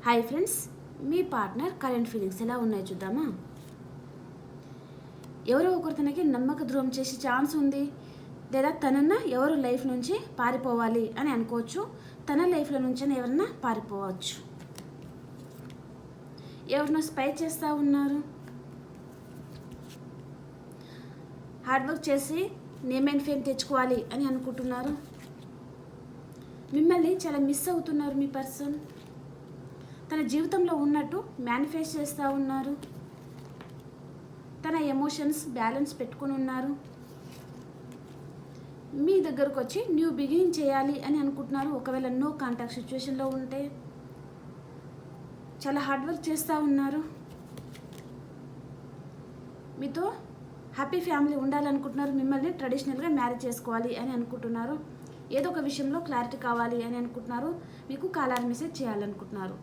Hi friends, మీ partner current feelings ఎలా ఉన్నాయో చూద్దామా. ఎవరో ఒకరు తనకి నమ్మక ద్రోహం చేసే ఛాన్స్ ఉంది, లేదా తనన్నా ఎవరు లైఫ్ నుంచి పారిపోవాలి అని అనుకోవచ్చు. తన లైఫ్లో నుంచి ఎవరన్నా పారిపోవచ్చు. ఎవరినో స్పై చేస్తూ ఉన్నారు. హార్డ్ వర్క్ చేసి నేమ్ అండ్ ఫేమ్ తెచ్చుకోవాలి అని అనుకుంటున్నారు. మిమ్మల్ని చాలా మిస్ అవుతున్నారు. మీ పర్సన్ తన జీవితంలో ఉన్నట్టు మేనిఫెస్ట్ చేస్తూ ఉన్నారు. తన ఎమోషన్స్ బ్యాలెన్స్ పెట్టుకుని ఉన్నారు. మీ దగ్గరకు వచ్చి న్యూ బిగినింగ్ చేయాలి అని అనుకుంటున్నారు. ఒకవేళ నో కాంటాక్ట్ సిచ్యువేషన్లో ఉంటే చాలా హార్డ్ వర్క్ చేస్తూ ఉన్నారు. మీతో హ్యాపీ ఫ్యామిలీ ఉండాలనుకుంటున్నారు. మిమ్మల్ని ట్రెడిషనల్గా మ్యారేజ్ చేసుకోవాలి అని అనుకుంటున్నారు. ఏదో ఒక విషయంలో క్లారిటీ కావాలి అని అనుకుంటున్నారు. మీకు కాలర్ మెసేజ్ చేయాలనుకుంటున్నారు.